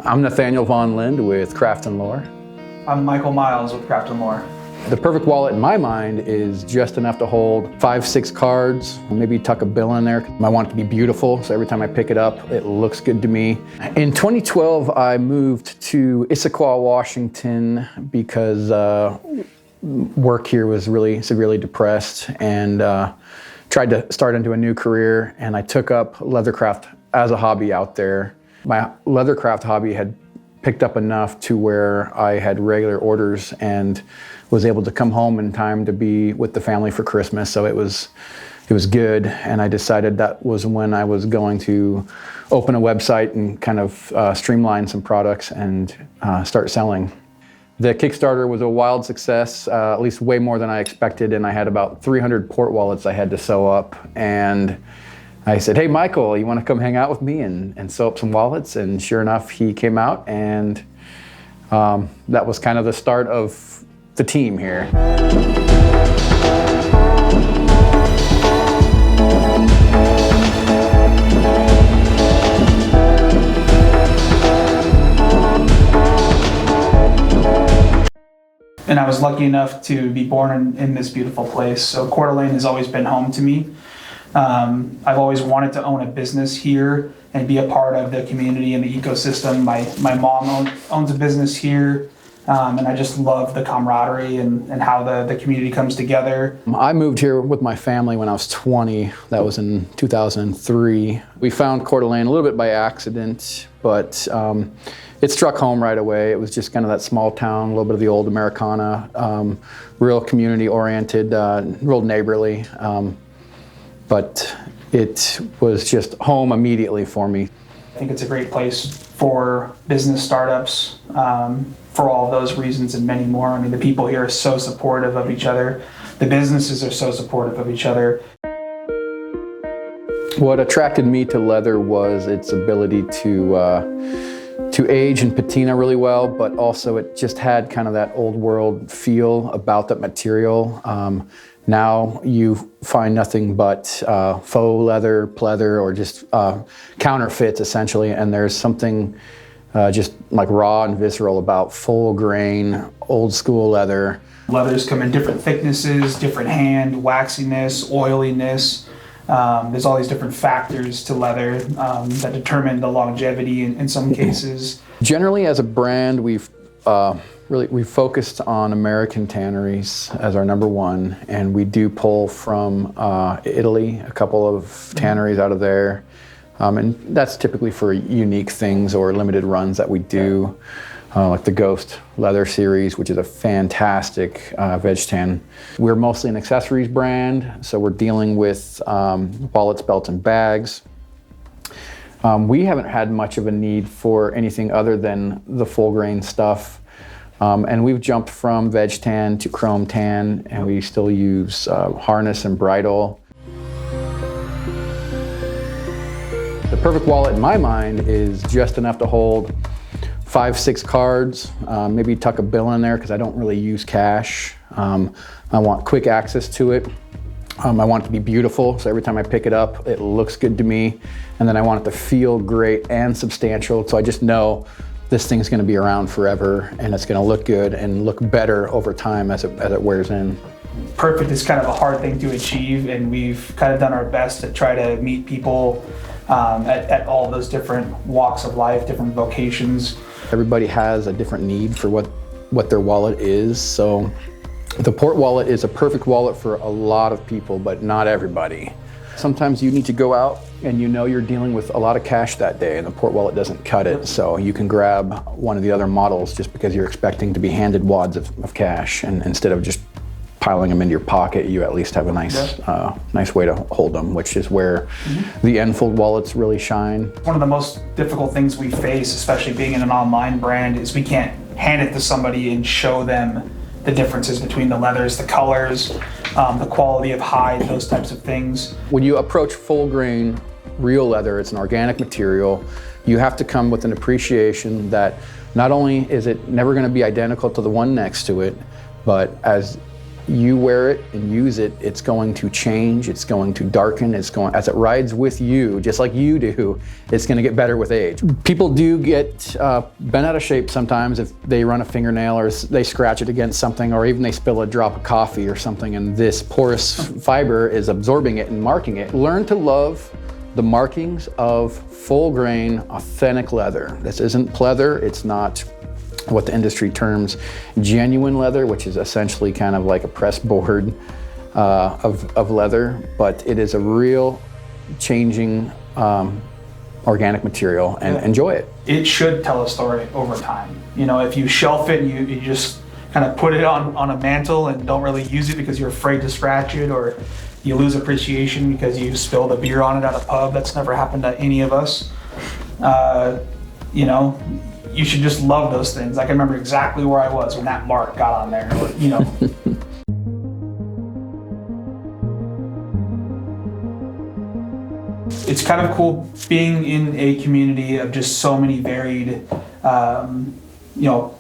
I'm Nathanial with Craft & Lore. I'm Michael Miles with Craft & Lore. The perfect wallet in my mind is just enough to hold 5-6 cards, maybe tuck a bill in there. I want it to be beautiful, so every time I pick it up, it looks good to me. In 2012, I moved to Issaquah, Washington because work here was really severely depressed, and tried to start into a new career, and I took up leathercraft as a hobby out there. My leathercraft hobby had picked up enough to where I had regular orders and was able to come home in time to be with the family for Christmas, so it was good, and I decided that was when I was going to open a website and kind of streamline some products and start selling. The Kickstarter was a wild success, at least way more than I expected, and I had about 300 port wallets I had to sew up, and I said, "Hey Michael, you want to come hang out with me and sew up some wallets?" And sure enough, he came out, and that was kind of the start of the team here. And I was lucky enough to be born in this beautiful place. So Coeur d'Alene has always been home to me. I've always wanted to own a business here and be a part of the community and the ecosystem. My mom owns a business here, and I just love the camaraderie and how the community comes together. I moved here with my family when I was 20. That was in 2003. We found Coeur d'Alene a little bit by accident, but it struck home right away. It was just kind of that small town, a little bit of the old Americana, real community oriented, real neighborly. But it was just home immediately for me. I think it's a great place for business startups, for all of those reasons and many more. I mean, the people here are so supportive of each other. The businesses are so supportive of each other. What attracted me to leather was its ability to age and patina really well, but also it just had kind of that old world feel about that material. Now you find nothing but faux leather, pleather, or just counterfeits essentially, and there's something just like raw and visceral about full grain, old school leather. Leathers come in different thicknesses, different hand, waxiness, oiliness. There's all these different factors to leather that determine the longevity in some cases. Generally, as a brand, we've focused on American tanneries as our number one, and we do pull from Italy, a couple of tanneries out of there, and that's typically for unique things or limited runs that we do, like the Ghost Leather series, which is a fantastic veg tan. We're mostly an accessories brand, so we're dealing with wallets, belts, and bags. We haven't had much of a need for anything other than the full grain stuff. And we've jumped from veg tan to chrome tan, and we still use harness and bridle. The perfect wallet in my mind is just enough to hold 5-6 cards, maybe tuck a bill in there because I don't really use cash. I want quick access to it. I want it to be beautiful, so every time I pick it up, it looks good to me. And then I want it to feel great and substantial, so I just know this thing's going to be around forever, and it's going to look good and look better over time as it wears in. Perfect is kind of a hard thing to achieve, and we've kind of done our best to try to meet people at all those different walks of life, different vocations. Everybody has a different need for what their wallet is, so the port wallet is a perfect wallet for a lot of people, but not everybody. Sometimes you need to go out and you know you're dealing with a lot of cash that day and the port wallet doesn't cut it, so you can grab one of the other models just because you're expecting to be handed wads of cash, and instead of just piling them into your pocket, you at least have a nice way to hold them, which is where the Enfold wallets really shine. One of the most difficult things we face, especially being in an online brand, is we can't hand it to somebody and show them the differences between the leathers, the colors, the quality of hide, those types of things. When you approach full grain real leather, it's an organic material, you have to come with an appreciation that not only is it never going to be identical to the one next to it, but as you wear it and use it, it's going to change, it's going to darken, as it rides with you, just like you do, it's going to get better with age. People do get bent out of shape sometimes if they run a fingernail or they scratch it against something, or even they spill a drop of coffee or something, and this porous fiber is absorbing it and marking it. Learn to love the markings of full grain, authentic leather. This isn't pleather, it's not what the industry terms genuine leather, which is essentially kind of like a press board of leather, but it is a real changing organic material, and enjoy it. It should tell a story over time. You know, if you shelf it and you just kind of put it on a mantle and don't really use it because you're afraid to scratch it, or you lose appreciation because you spilled a beer on it at a pub. That's never happened to any of us. You know, you should just love those things. I can remember exactly where I was when that mark got on there, you know. It's kind of cool being in a community of just so many varied, you know,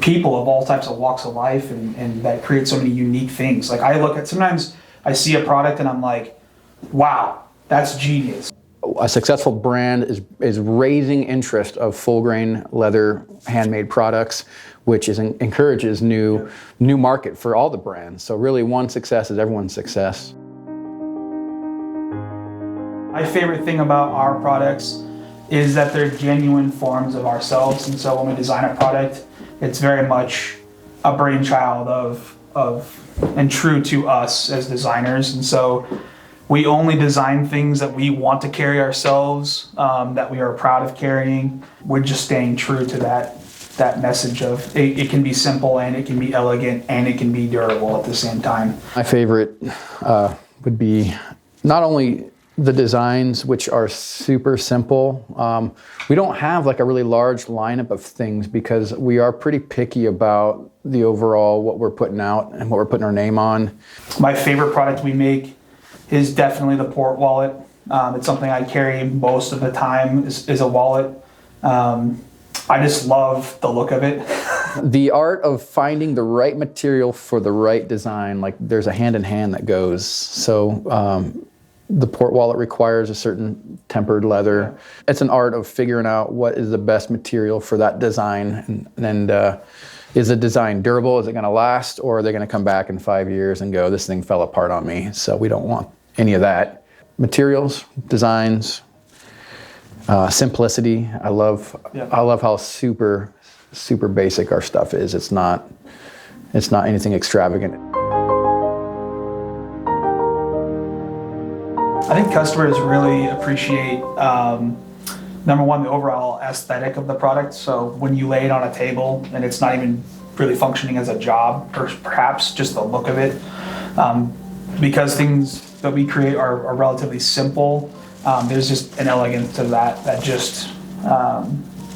people of all types of walks of life, and that create so many unique things. Like sometimes I see a product and I'm like, wow, that's genius. A successful brand is raising interest of full grain leather handmade products, which encourages new market for all the brands. So really, one success is everyone's success. My favorite thing about our products is that they're genuine forms of ourselves, and so when we design a product, it's very much a brainchild and true to us as designers. And so we only design things that we want to carry ourselves, that we are proud of carrying. We're just staying true to that message of it can be simple, and it can be elegant, and it can be durable at the same time. My favorite would be not only the designs, which are super simple. We don't have like a really large lineup of things because we are pretty picky about the overall what we're putting out and what we're putting our name on. My favorite product we make is definitely the port wallet. It's something I carry most of the time is a wallet. I just love the look of it. The art of finding the right material for the right design, like there's a hand in hand that goes. So the port wallet requires a certain tempered leather. It's an art of figuring out what is the best material for that design, and is the design durable? Is it going to last, or are they going to come back in 5 years and go, this thing fell apart on me? So we don't want any of that. Materials, designs, simplicity. I love how super basic our stuff is. It's not anything extravagant. I think customers really appreciate, number one, the overall aesthetic of the product. So when you lay it on a table and it's not even really functioning as a job, or perhaps just the look of it, because things that we create are relatively simple, there's just an elegance to that just,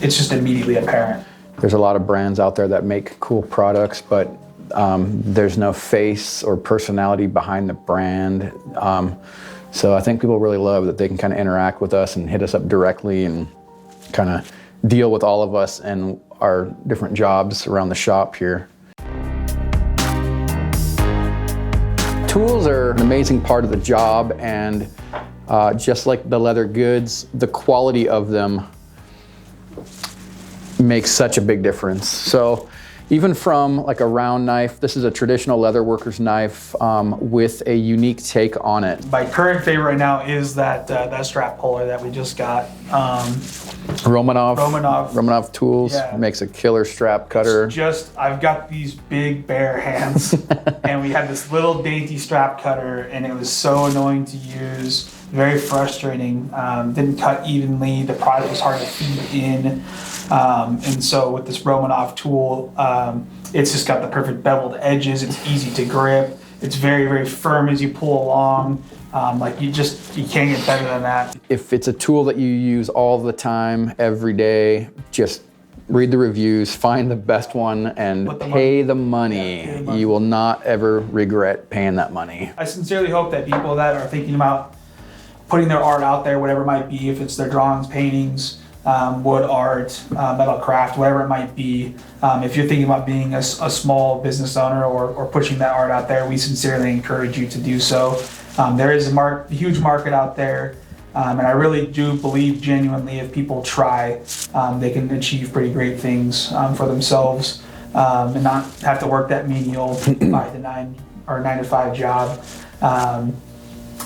it's just immediately apparent. There's a lot of brands out there that make cool products, but there's no face or personality behind the brand. So I think people really love that they can kind of interact with us and hit us up directly and kind of deal with all of us and our different jobs around the shop here. Tools are an amazing part of the job, and just like the leather goods, the quality of them makes such a big difference. So even from like a round knife, this is a traditional leather worker's knife with a unique take on it. My current favorite right now is that strap puller that we just got. Romanov Tools makes a killer strap cutter. I've got these big bare hands, and we had this little dainty strap cutter, and it was so annoying to use, very frustrating. Didn't cut evenly. The product was hard to feed in. And so with this Romanov tool, it's just got the perfect beveled edges. It's easy to grip. It's very, very firm as you pull along. Like you can't get better than that. If it's a tool that you use all the time, every day, just read the reviews, find the best one, and pay the money. Yeah, pay the money. You will not ever regret paying that money. I sincerely hope that people that are thinking about putting their art out there, whatever it might be, if it's their drawings, paintings, wood art, metal craft, whatever it might be. If you're thinking about being a small business owner or pushing that art out there, we sincerely encourage you to do so. There is a huge market out there, and I really do believe genuinely if people try, they can achieve pretty great things for themselves, and not have to work that menial 5 to 9 or 9 to 5 job,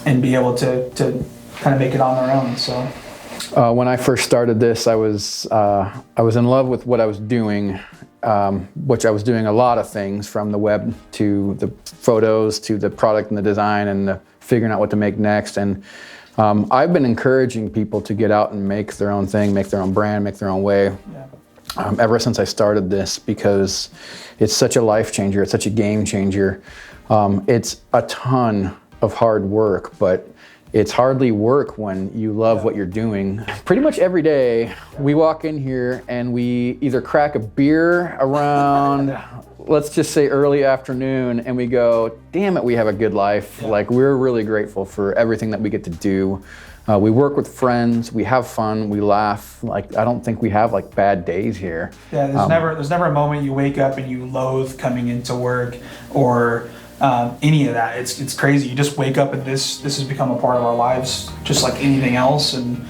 and be able to kind of make it on their own. So. When I first started this, I was in love with what I was doing, which I was doing a lot of things, from the web to the photos to the product and the design and the figuring out what to make next. And I've been encouraging people to get out and make their own thing, make their own brand, make their own way. Yeah. Ever since I started this, because it's such a life changer, it's such a game changer. It's a ton of hard work, but it's hardly work when you love what you're doing. Pretty much every day we walk in here and we either crack a beer around, let's just say early afternoon, and we go, damn it, we have a good life. Yeah. Like, we're really grateful for everything that we get to do. We work with friends, we have fun, we laugh. Like, I don't think we have like bad days here. Yeah, there's never a moment you wake up and you loathe coming into work or any of that. It's crazy. You just wake up and this has become a part of our lives, just like anything else. And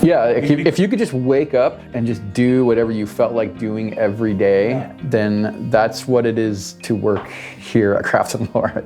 yeah, if you could just wake up and just do whatever you felt like doing every day, then that's what it is to work here at Craft & Lore.